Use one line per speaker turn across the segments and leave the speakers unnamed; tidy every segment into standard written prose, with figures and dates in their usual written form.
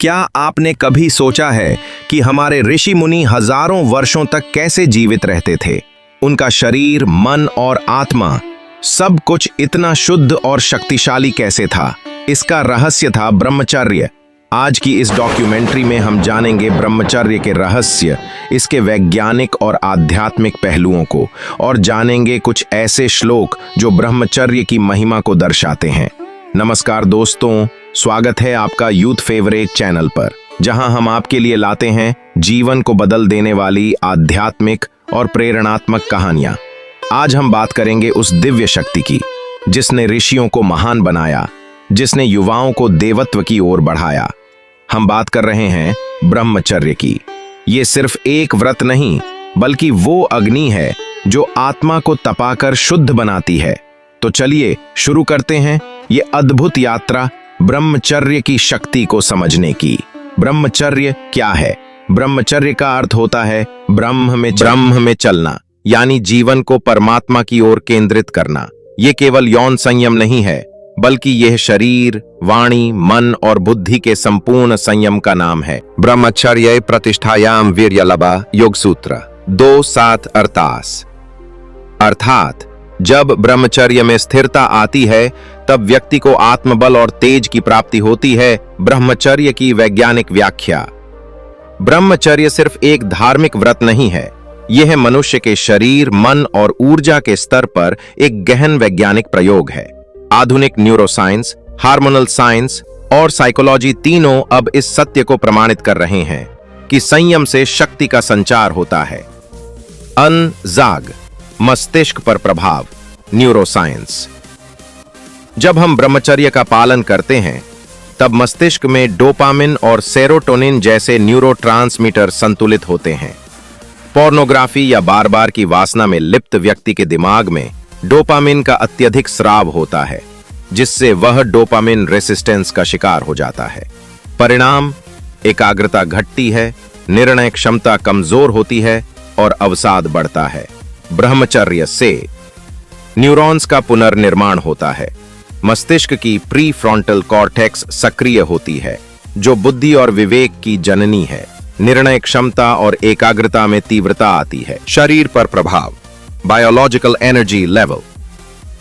क्या आपने कभी सोचा है कि हमारे ऋषि मुनि हजारों वर्षों तक कैसे जीवित रहते थे? उनका शरीर, मन और आत्मा सब कुछ इतना शुद्ध और शक्तिशाली कैसे था? इसका रहस्य था ब्रह्मचर्य। आज की इस डॉक्यूमेंट्री में हम जानेंगे ब्रह्मचर्य के रहस्य, इसके वैज्ञानिक और आध्यात्मिक पहलुओं को, और जानेंगे कुछ ऐसे श्लोक जो ब्रह्मचर्य की महिमा को दर्शाते हैं। नमस्कार दोस्तों, स्वागत है आपका यूथ फेवरेट चैनल पर, जहां हम आपके लिए लाते हैं जीवन को बदल देने वाली आध्यात्मिक और प्रेरणात्मक कहानियां। आज हम बात करेंगे उस दिव्य शक्ति की जिसने ऋषियों को महान बनाया, जिसने युवाओं को देवत्व की ओर बढ़ाया। हम बात कर रहे हैं ब्रह्मचर्य की। ये सिर्फ एक व्रत नहीं, बल्कि वो अग्नि है जो आत्मा को तपाकर शुद्ध बनाती है। तो चलिए शुरू करते हैं ये अद्भुत यात्रा ब्रह्मचर्य की शक्ति को समझने की। ब्रह्मचर्य क्या है? ब्रह्मचर्य का अर्थ होता है ब्रह्म में चलना, यानी जीवन को परमात्मा की ओर केंद्रित करना। ये केवल यौन संयम नहीं है, बल्कि यह शरीर, वाणी, मन और बुद्धि के संपूर्ण संयम का नाम है। ब्रह्मचर्य प्रतिष्ठायाम वीर्यलभा योग सूत्र 2:7 अर्थात जब ब्रह्मचर्य में स्थिरता आती है तब व्यक्ति को आत्मबल और तेज की प्राप्ति होती है। ब्रह्मचर्य की वैज्ञानिक व्याख्या। ब्रह्मचर्य सिर्फ एक धार्मिक व्रत नहीं है, यह है मनुष्य के शरीर, मन और ऊर्जा के स्तर पर एक गहन वैज्ञानिक प्रयोग है। आधुनिक न्यूरोसाइंस, हार्मोनल साइंस और साइकोलॉजी तीनों अब इस सत्य को प्रमाणित कर रहे हैं कि संयम से शक्ति का संचार होता है। जाग मस्तिष्क पर प्रभाव। न्यूरोसाइंस। जब हम ब्रह्मचर्य का पालन करते हैं तब मस्तिष्क में डोपामिन और सेरोटोनिन जैसे न्यूरोट्रांसमीटर संतुलित होते हैं। पोर्नोग्राफी या बार बार की वासना में लिप्त व्यक्ति के दिमाग में डोपामिन का अत्यधिक स्राव होता है, जिससे वह डोपामिन रेसिस्टेंस का शिकार हो जाता है। परिणाम, एकाग्रता घटती है, निर्णय क्षमता कमजोर होती है और अवसाद बढ़ता है। ब्रह्मचर्य से न्यूरॉन्स का पुनर्निर्माण होता है। मस्तिष्क की प्री फ्रंटल कॉर्टेक्स सक्रिय होती है, जो बुद्धि और विवेक की जननी है। निर्णय क्षमता और एकाग्रता में तीव्रता आती है। शरीर पर प्रभाव। Biological energy level.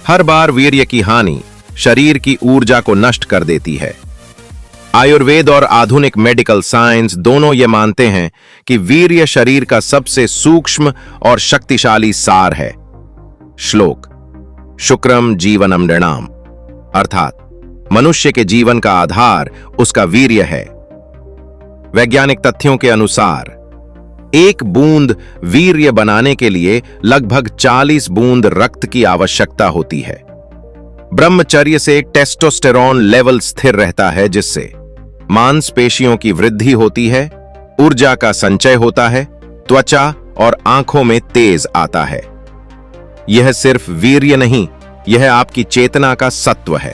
हर बार वीर्य की हानि शरीर की ऊर्जा को नष्ट कर देती है। आयुर्वेद और आधुनिक मेडिकल साइंस दोनों ये मानते हैं कि वीर्य शरीर का सबसे सूक्ष्म और शक्तिशाली सार है। श्लोक शुक्रम जीवनम नृणाम, अर्थात मनुष्य के जीवन का आधार उसका वीर्य है। वैज्ञानिक तथ्यों के अनुसार एक बूंद वीर्य बनाने के लिए लगभग 40 बूंद रक्त की आवश्यकता होती है। ब्रह्मचर्य से टेस्टोस्टेरोन लेवल स्थिर रहता है, जिससे मांसपेशियों की वृद्धि होती है, ऊर्जा का संचय होता है, त्वचा और आंखों में तेज आता है। यह सिर्फ वीर्य नहीं, यह आपकी चेतना का सत्व है।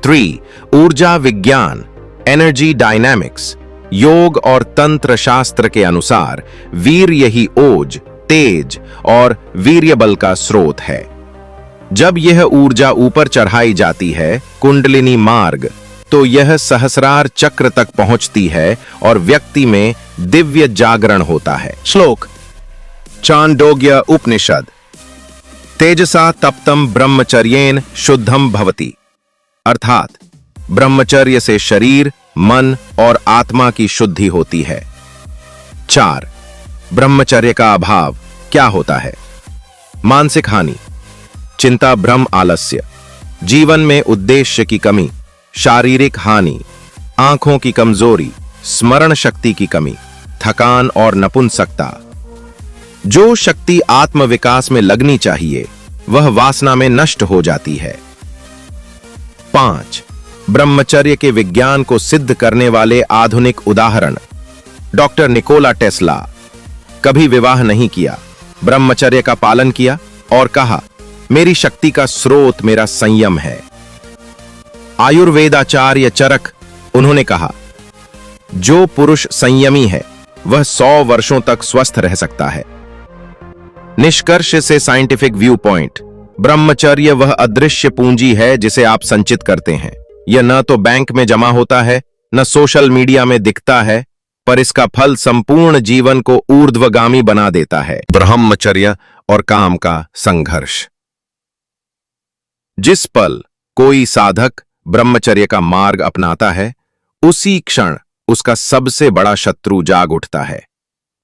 3. ऊर्जा विज्ञान, एनर्जी डायनामिक्स। योग और तंत्र शास्त्र के अनुसार वीर्य ही ओज, तेज और वीर्य बल का स्रोत है। जब यह ऊर्जा ऊपर चढ़ाई जाती है, कुंडलिनी मार्ग, तो यह सहस्रार चक्र तक पहुंचती है और व्यक्ति में दिव्य जागरण होता है। श्लोक चांदोग्य उपनिषद तेजसा तप्तम ब्रह्मचर्येन शुद्धम भवति, अर्थात ब्रह्मचर्य से शरीर, मन और आत्मा की शुद्धि होती है। 4. ब्रह्मचर्य का अभाव क्या होता है? मानसिक हानि, चिंता, भ्रम, आलस्य, जीवन में उद्देश्य की कमी, शारीरिक हानि, आंखों की कमजोरी, स्मरण शक्ति की कमी, थकान और नपुंसकता। जो शक्ति आत्म विकास में लगनी चाहिए वह वासना में नष्ट हो जाती है। 5. ब्रह्मचर्य के विज्ञान को सिद्ध करने वाले आधुनिक उदाहरण। डॉक्टर निकोला टेस्ला कभी विवाह नहीं किया, ब्रह्मचर्य का पालन किया और कहा, मेरी शक्ति का स्रोत मेरा संयम है। आयुर्वेदाचार्य चरक, उन्होंने कहा, जो पुरुष संयमी है वह 100 वर्षों तक स्वस्थ रह सकता है। निष्कर्ष से साइंटिफिक व्यू पॉइंट, ब्रह्मचर्य वह अदृश्य पूंजी है जिसे आप संचित करते हैं। यह न तो बैंक में जमा होता है न सोशल मीडिया में दिखता है, पर इसका फल संपूर्ण जीवन को ऊर्ध्वगामी बना देता है। ब्रह्मचर्य और काम का संघर्ष। जिस पल कोई साधक ब्रह्मचर्य का मार्ग अपनाता है, उसी क्षण उसका सबसे बड़ा शत्रु जाग उठता है,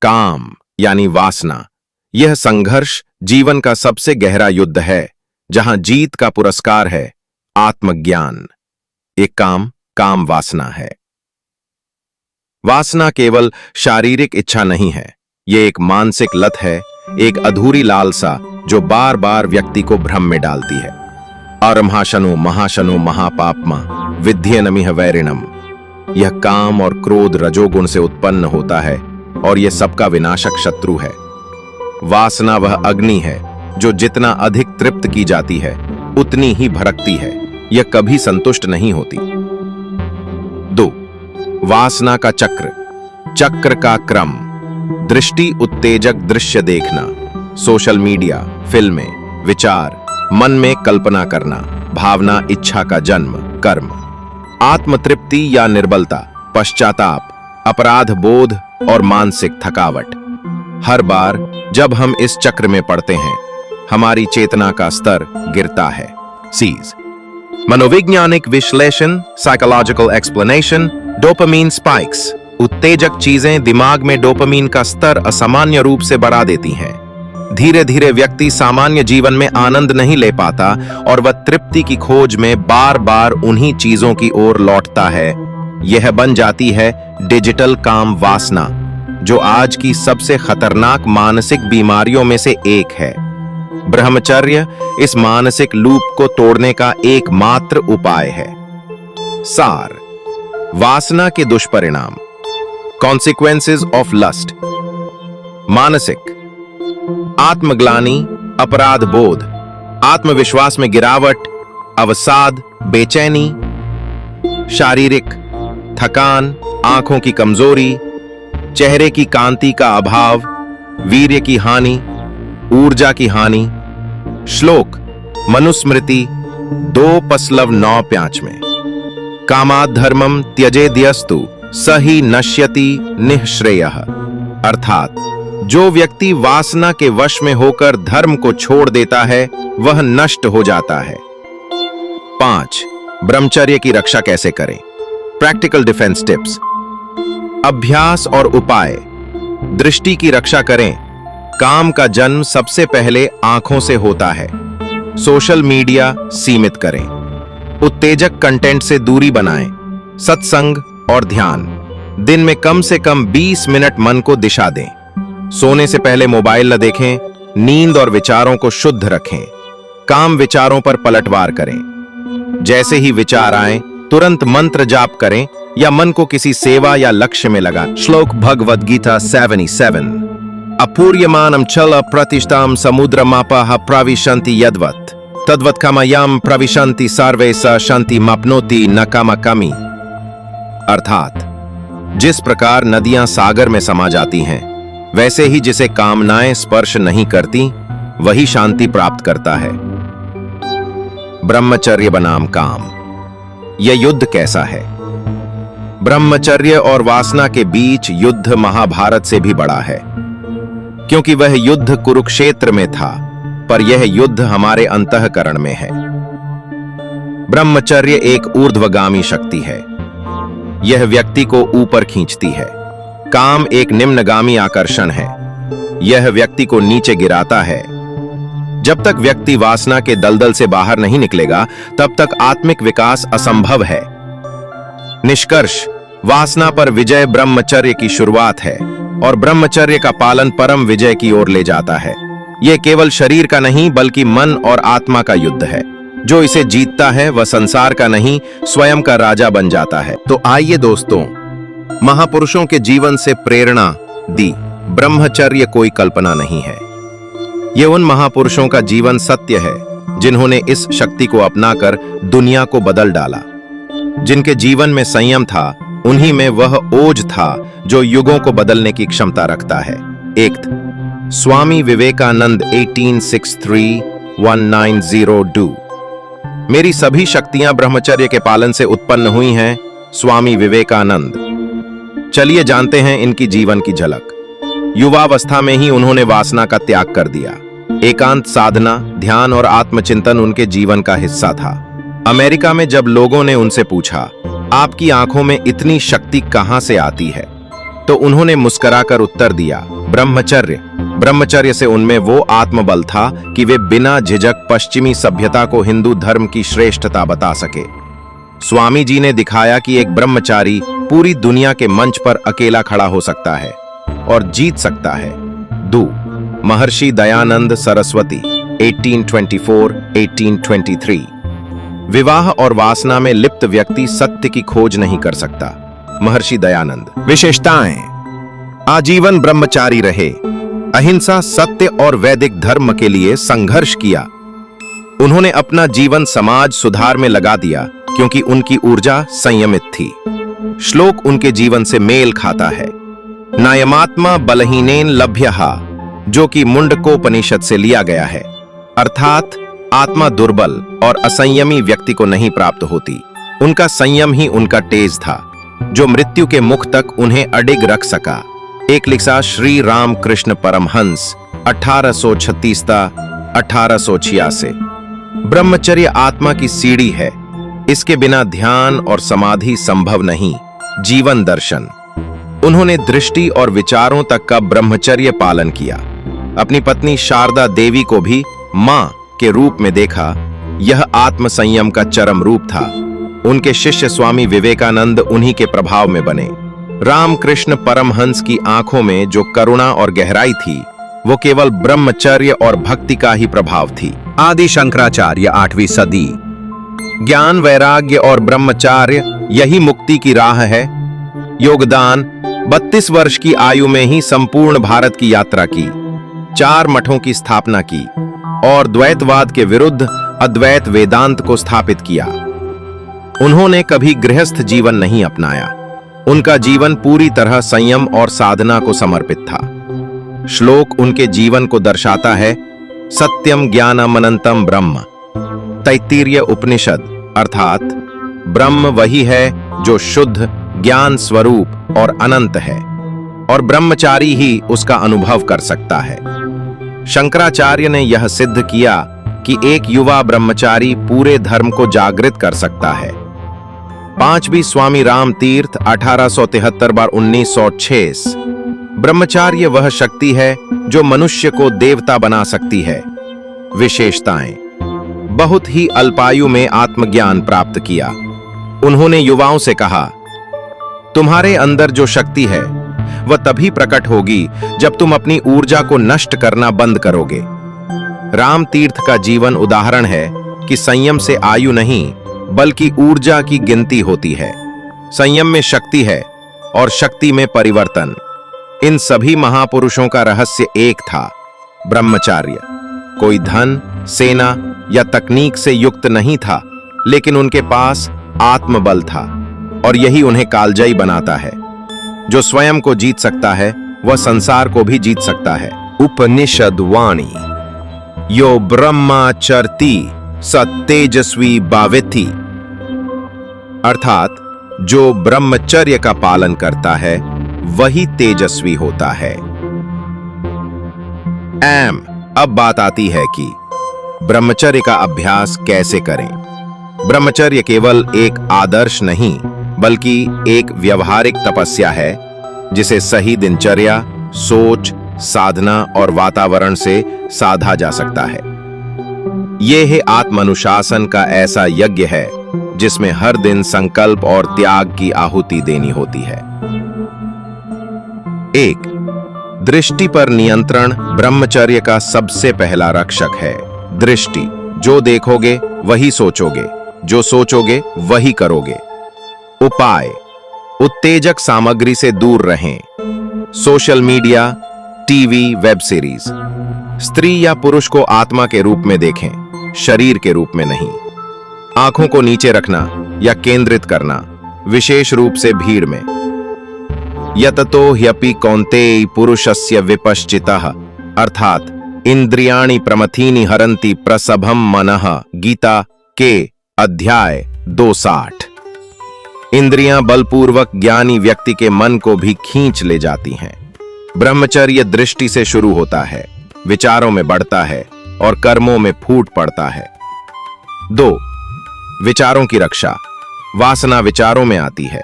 काम यानी वासना। यह संघर्ष जीवन का सबसे गहरा युद्ध है, जहां जीत का पुरस्कार है आत्मज्ञान। एक काम वासना है। वासना केवल शारीरिक इच्छा नहीं है, यह एक मानसिक लत है, एक अधूरी लालसा जो बार बार व्यक्ति को भ्रम में डालती है। अरमहाशनु महाशनु महापापमा विद्येनमिह वैरिणम। यह काम और क्रोध रजोगुण से उत्पन्न होता है और यह सबका विनाशक शत्रु है। वासना वह अग्नि है जो जितना अधिक तृप्त की जाती है उतनी ही भड़कती है, यह कभी संतुष्ट नहीं होती। 2. वासना का चक्र का क्रम। दृष्टि उत्तेजक दृश्य देखना, सोशल मीडिया, फिल्में, विचार, मन में कल्पना करना, भावना इच्छा का जन्म, कर्म। आत्मतृप्ति या निर्बलता, पश्चाताप, अपराध बोध और मानसिक थकावट। हर बार जब हम इस चक्र में पड़ते हैं, हमारी चेतना का स्तर गिरता है। सीज मनोवैज्ञानिक विश्लेषण, साइकोलॉजिकल एक्सप्लेनेशन। Dopamine spikes. उत्तेजक चीजें दिमाग में डोपामीन का स्तर असामान्य रूप से बढ़ा देती हैं। धीरे धीरे व्यक्ति सामान्य जीवन में आनंद नहीं ले पाता और वह तृप्ति की खोज में बार बार उन्हीं चीजों की ओर लौटता है। यह बन जाती है डिजिटल काम वासना, जो आज की सबसे खतरनाक मानसिक बीमारियों में से एक है। ब्रह्मचर्य इस मानसिक लूप को तोड़ने का एकमात्र उपाय है। सार। वासना के दुष्परिणाम। Consequences of lust. मानसिक। आत्मग्लानि, अपराध बोध, आत्मविश्वास में गिरावट, अवसाद, बेचैनी। शारीरिक। थकान, आंखों की कमजोरी, चेहरे की कांति का अभाव, वीर्य की हानि, ऊर्जा की हानि। श्लोक मनुस्मृति 2:9-5 में। कामात् धर्मम त्यजेद्यस्तु स ही नश्यति निःश्रेयः। अर्थात जो व्यक्ति वासना के वश में होकर धर्म को छोड़ देता है, वह नष्ट हो जाता है। 5. ब्रह्मचर्य की रक्षा कैसे करें? Practical defence tips. अभ्यास और उपाय। दृष्टि की रक्षा करें। काम का जन्म सबसे पहले आंखों से होता है। सोशल मीडिया सीमित करें। उत्तेजक कंटेंट से दूरी बनाएं। सत्संग और ध्यान। दिन में कम से कम 20 मिनट मन को दिशा दें। सोने से पहले मोबाइल न देखें। नींद और विचारों को शुद्ध रखें। काम विचारों पर पलटवार करें। जैसे ही विचार आए, तुरंत मंत्र जाप करें या मन को किसी सेवा या लक्ष्य में लगाएं। श्लोक भगवद गीता 77। अपूर्यमानं चल प्रतिष्ठां समुद्रमापः प्रविशन्ति यद्वत् तद्वत् कामयां प्रविशन्ति सर्वे स शान्तिमाप्नोति न कामकामी। अर्थात जिस प्रकार नदियां सागर में समा जाती हैं, वैसे ही जिसे कामनाएं स्पर्श नहीं करती, वही शांति प्राप्त करता है। ब्रह्मचर्य बनाम काम। यह युद्ध कैसा है? ब्रह्मचर्य और वासना के बीच युद्ध महाभारत से भी बड़ा है, क्योंकि वह युद्ध कुरुक्षेत्र में था, पर यह युद्ध हमारे अंतःकरण में है। ब्रह्मचर्य एक ऊर्ध्वगामी शक्ति है। यह व्यक्ति को ऊपर खींचती है। काम एक निम्नगामी आकर्षण है। यह व्यक्ति को नीचे गिराता है। जब तक व्यक्ति वासना के दलदल से बाहर नहीं निकलेगा, तब तक आत्मिक विकास असंभव है। निष्कर्ष, वासना पर विजय ब्रह्मचर्य की शुरुआत है और ब्रह्मचर्य का पालन परम विजय की ओर ले जाता है। यह केवल शरीर का नहीं, बल्कि मन और आत्मा का युद्ध है। जो इसे जीतता है, वह संसार का नहीं, स्वयं का राजा बन जाता है। तो आइए दोस्तों, महापुरुषों के जीवन से प्रेरणा दी। ब्रह्मचर्य कोई कल्पना नहीं है। यह उन महापुरुषों का जीवन सत्य है, जिन्होंने इस शक्ति को अपनाकर दुनिया को बदल डाला। जिनके जीवन में संयम था, उन्हीं में वह ओज था जो युगों को बदलने की क्षमता रखता है। एक स्वामी विवेकानंद 1863-1902। मेरी सभी शक्तियां ब्रह्मचर्य के पालन से उत्पन्न हुई हैं। स्वामी विवेकानंद। चलिए जानते हैं इनकी जीवन की झलक। युवावस्था में ही उन्होंने वासना का त्याग कर दिया। एकांत साधना, ध्यान और आत्मचिंतन उनके जीवन का हिस्सा था। अमेरिका में जब लोगों ने उनसे पूछा, आपकी आंखों में इतनी शक्ति कहां से आती है, तो उन्होंने मुस्कुराकर उत्तर दिया, ब्रह्मचर्य। ब्रह्मचर्य से उनमें वो आत्मबल था कि वे बिना झिझक पश्चिमी सभ्यता को हिंदू धर्म की श्रेष्ठता बता सके। स्वामी जी ने दिखाया कि एक ब्रह्मचारी पूरी दुनिया के मंच पर अकेला खड़ा हो सकता है और जीत सकता है। दू महर्षि दयानंद सरस्वती 1824-1823। विवाह और वासना में लिप्त व्यक्ति सत्य की खोज नहीं कर सकता। महर्षि दयानंद। विशेषताएं: आजीवन ब्रह्मचारी रहे, अहिंसा, सत्य और वैदिक धर्म के लिए संघर्ष किया। उन्होंने अपना जीवन समाज सुधार में लगा दिया क्योंकि उनकी ऊर्जा संयमित थी। श्लोक उनके जीवन से मेल खाता है। नायमात्मा बलहीनेन लभ्यः, जो कि मुंडकोपनिषद से लिया गया है, अर्थात आत्मा दुर्बल और असंयमी व्यक्ति को नहीं प्राप्त होती। उनका संयम ही उनका तेज था, जो मृत्यु के मुख तक उन्हें अडिग रख सका। एक लिखा श्री रामकृष्ण परमहंस 1836-1886। ब्रह्मचर्य आत्मा की सीढ़ी है, इसके बिना ध्यान और समाधि संभव नहीं। जीवन दर्शन: उन्होंने दृष्टि और विचारों तक का ब्रह्मचर्य पालन किया। अपनी पत्नी शारदा देवी को भी मां के रूप में देखा। यह आत्म संयम का चरम रूप था। उनके शिष्य स्वामी विवेकानंद उन्हीं के प्रभाव में बने। रामकृष्ण परमहंस की आंखों में जो करुणा और गहराई थी, वो केवल ब्रह्मचर्य और भक्ति का ही प्रभाव थी। आदि शंकराचार्य 8वीं सदी। ज्ञान, वैराग्य और ब्रह्मचर्य यही मुक्ति की राह है। योगदान: 32 वर्ष की आयु में ही संपूर्ण भारत की यात्रा की, 4 मठों की स्थापना की और द्वैतवाद के विरुद्ध अद्वैत वेदांत को स्थापित किया। उन्होंने कभी गृहस्थ जीवन नहीं अपनाया। उनका जीवन पूरी तरह संयम और साधना को समर्पित था। श्लोक उनके जीवन को दर्शाता है। सत्यम ज्ञानम अनंतम ब्रह्म। तैत्तिरीय उपनिषद, अर्थात ब्रह्म वही है जो शुद्ध ज्ञान स्वरूप और अनंत है, और ब्रह्मचारी ही उसका अनुभव कर सकता है। शंकराचार्य ने यह सिद्ध किया कि एक युवा ब्रह्मचारी पूरे धर्म को जागृत कर सकता है। 5वीं स्वामी राम तीर्थ 1873-1906। ब्रह्मचार्य वह शक्ति है जो मनुष्य को देवता बना सकती है। विशेषताएं: बहुत ही अल्पायु में आत्मज्ञान प्राप्त किया। उन्होंने युवाओं से कहा, तुम्हारे अंदर जो शक्ति है वह तभी प्रकट होगी जब तुम अपनी ऊर्जा को नष्ट करना बंद करोगे। राम तीर्थ का जीवन उदाहरण है कि संयम से आयु नहीं बल्कि ऊर्जा की गिनती होती है। संयम में शक्ति है और शक्ति में परिवर्तन। इन सभी महापुरुषों का रहस्य एक था, ब्रह्मचर्य। कोई धन, सेना या तकनीक से युक्त नहीं था, लेकिन उनके पास आत्मबल था, और यही उन्हें कालजयी बनाता है। जो स्वयं को जीत सकता है वह संसार को भी जीत सकता है। उपनिषद वाणी: यो ब्रह्मचर्ति स तेजस्वी भावेति, अर्थात जो ब्रह्मचर्य का पालन करता है वही तेजस्वी होता है। अब बात आती है कि ब्रह्मचर्य का अभ्यास कैसे करें। ब्रह्मचर्य केवल एक आदर्श नहीं बल्कि एक व्यवहारिक तपस्या है, जिसे सही दिनचर्या, सोच, साधना और वातावरण से साधा जा सकता है। यह है आत्मानुशासन का ऐसा यज्ञ है जिसमें हर दिन संकल्प और त्याग की आहुति देनी होती है। 1. दृष्टि पर नियंत्रण ब्रह्मचर्य का सबसे पहला रक्षक है। दृष्टि: जो देखोगे वही सोचोगे, जो सोचोगे वही करोगे। उपाय: उत्तेजक सामग्री से दूर रहें। Social media, TV, web series. स्त्री या पुरुष को आत्मा के रूप में देखें, शरीर के रूप में नहीं। आंखों को नीचे रखना या केंद्रित करना, विशेष रूप से भीड़ में। यततो ह्यपि कौन्तेय पुरुषस्य विपश्चितः, अर्थात इंद्रियाणि प्रमथीनि हरन्ति प्रसभम मनः। गीता के अध्याय 260। इंद्रियां बलपूर्वक ज्ञानी व्यक्ति के मन को भी खींच ले जाती हैं। ब्रह्मचर्य दृष्टि से शुरू होता है, विचारों में बढ़ता है और कर्मों में फूट पड़ता है। 2. विचारों की रक्षा। वासना विचारों में आती है,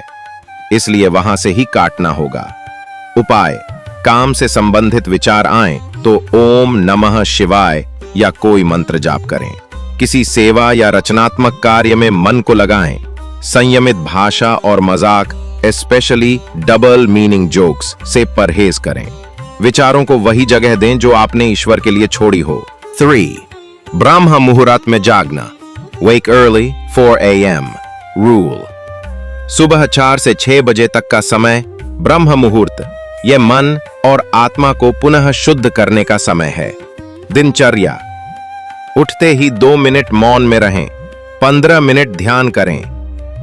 इसलिए वहां से ही काटना होगा। उपाय: काम से संबंधित विचार आए तो ओम नमः शिवाय या कोई मंत्र जाप करें। किसी सेवा या रचनात्मक कार्य में मन को लगाएं। संयमित भाषा और मजाक, स्पेशली डबल मीनिंग जोक्स से परहेज करें। विचारों को वही जगह दें जो आपने ईश्वर के लिए छोड़ी हो। 3. ब्रह्म मुहूर्त में जागना। Wake early 4 AM rule. सुबह 4 से 6 बजे तक का समय ब्रह्म मुहूर्त, यह मन और आत्मा को पुनः शुद्ध करने का समय है। दिनचर्या: उठते ही 2 मिनट मौन में रहें, 15 मिनट ध्यान करें,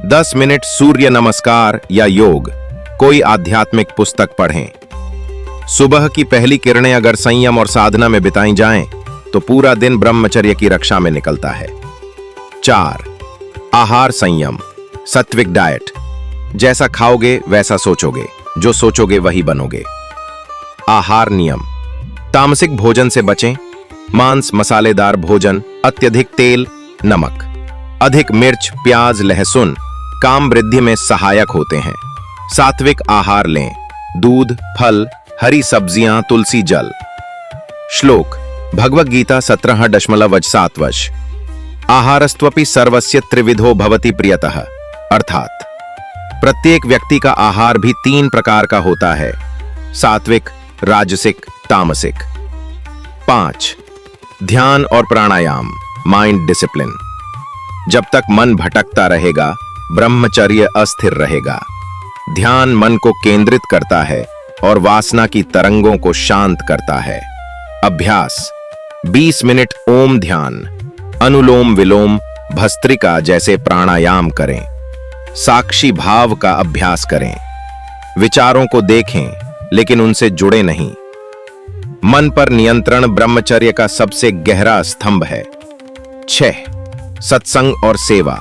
10 मिनट सूर्य नमस्कार या योग, कोई आध्यात्मिक पुस्तक पढ़ें। सुबह की पहली किरणें अगर संयम और साधना में बिताई जाएं, तो पूरा दिन ब्रह्मचर्य की रक्षा में निकलता है। 4. आहार संयम, सात्विक डाइट। जैसा खाओगे वैसा सोचोगे, जो सोचोगे वही बनोगे। आहार नियम: तामसिक भोजन से बचें, मांस मसालेदार भोजन, अत्यधिक तेल, नमक, अधिक मिर्च, प्याज, लहसुन काम वृद्धि में सहायक होते हैं। सात्विक आहार लें, दूध, फल, हरी सब्जियां, तुलसी जल। श्लोक: भगवद गीता 17.7 आहारस्त्वपि सर्वस्य त्रिविधो भवति प्रियतः। अर्थात प्रत्येक व्यक्ति का आहार भी 3 प्रकार का होता है: सात्विक, राजसिक, तामसिक। 5. ध्यान और प्राणायाम, माइंड डिसिप्लिन। जब तक मन भटकता रहेगा, ब्रह्मचर्य अस्थिर रहेगा। ध्यान मन को केंद्रित करता है और वासना की तरंगों को शांत करता है। अभ्यास: 20 मिनट ओम ध्यान, अनुलोम विलोम, भस्त्रिका जैसे प्राणायाम करें। साक्षी भाव का अभ्यास करें। विचारों को देखें लेकिन उनसे जुड़े नहीं। मन पर नियंत्रण ब्रह्मचर्य का सबसे गहरा स्तंभ है। 6. सत्संग और सेवा,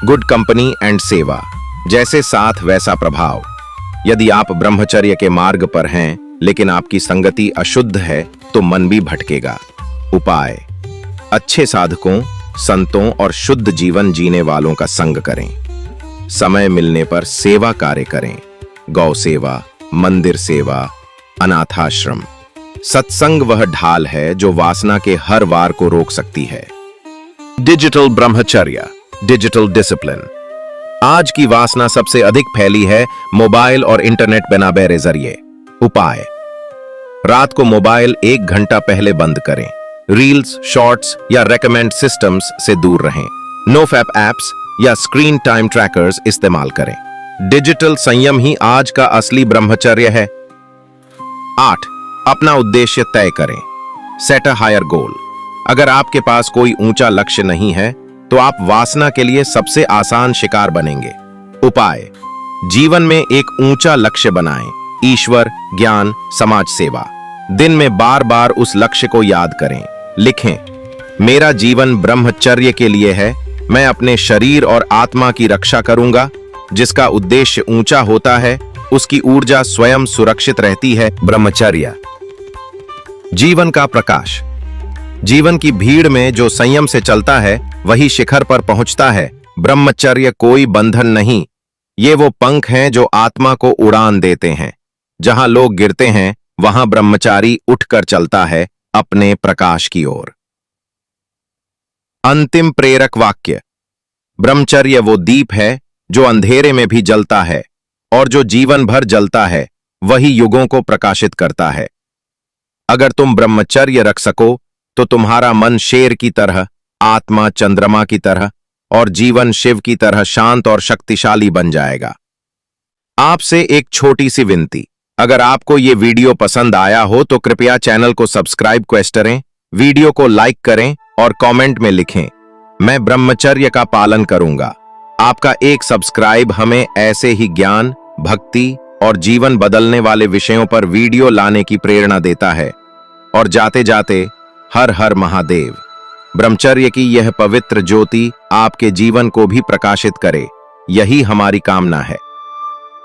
गुड कंपनी एंड सेवा। जैसे साथ वैसा प्रभाव। यदि आप ब्रह्मचर्य के मार्ग पर हैं लेकिन आपकी संगति अशुद्ध है तो मन भी भटकेगा। उपाय: अच्छे साधकों, संतों और शुद्ध जीवन जीने वालों का संग करें। समय मिलने पर सेवा कार्य करें, गौ सेवा, मंदिर सेवा, अनाथाश्रम। सत्संग वह ढाल है जो वासना के हर वार को रोक सकती है। डिजिटल ब्रह्मचर्य, डिजिटल डिसिप्लिन। आज की वासना सबसे अधिक फैली है मोबाइल और इंटरनेट बनाबे जरिए। उपाय: रात को मोबाइल 1 घंटा पहले बंद करें। रील्स, शॉर्ट्स या रेकमेंड सिस्टम्स से दूर रहें। नोफैप एप्स या स्क्रीन टाइम ट्रैकर्स इस्तेमाल करें। डिजिटल संयम ही आज का असली ब्रह्मचर्य है। 8. अपना उद्देश्य तय करें। सेट अ हायर गोल। अगर आपके पास कोई ऊंचा लक्ष्य नहीं है तो आप वासना के लिए सबसे आसान शिकार बनेंगे। उपाय: जीवन में एक ऊंचा लक्ष्य बनाएं, ईश्वर, ज्ञान, समाज सेवा। दिन में बार बार उस लक्ष्य को याद करें। लिखें: मेरा जीवन ब्रह्मचर्य के लिए है, मैं अपने शरीर और आत्मा की रक्षा करूंगा। जिसका उद्देश्य ऊंचा होता है उसकी ऊर्जा स्वयं सुरक्षित रहती है। ब्रह्मचर्य जीवन का प्रकाश। जीवन की भीड़ में जो संयम से चलता है वही शिखर पर पहुंचता है। ब्रह्मचर्य कोई बंधन नहीं, ये वो पंख हैं जो आत्मा को उड़ान देते हैं। जहां लोग गिरते हैं वहां ब्रह्मचारी उठकर चलता है अपने प्रकाश की ओर। अंतिम प्रेरक वाक्य: ब्रह्मचर्य वो दीप है जो अंधेरे में भी जलता है और जो जीवन भर जलता है वही युगों को प्रकाशित करता है। अगर तुम ब्रह्मचर्य रख सको तो तुम्हारा मन शेर की तरह, आत्मा चंद्रमा की तरह और जीवन शिव की तरह शांत और शक्तिशाली बन जाएगा। आपसे एक छोटी सी विनती, अगर आपको ये वीडियो पसंद आया हो तो कृपया चैनल को सब्सक्राइब करें, वीडियो को लाइक करें और कमेंट में लिखें, मैं ब्रह्मचर्य का पालन करूंगा। आपका एक सब्सक्राइब हमें ऐसे ही ज्ञान, भक्ति और जीवन बदलने वाले विषयों पर वीडियो लाने की प्रेरणा देता है। और जाते जाते हर हर महादेव। ब्रह्मचर्य की यह पवित्र ज्योति आपके जीवन को भी प्रकाशित करे। यही हमारी कामना है।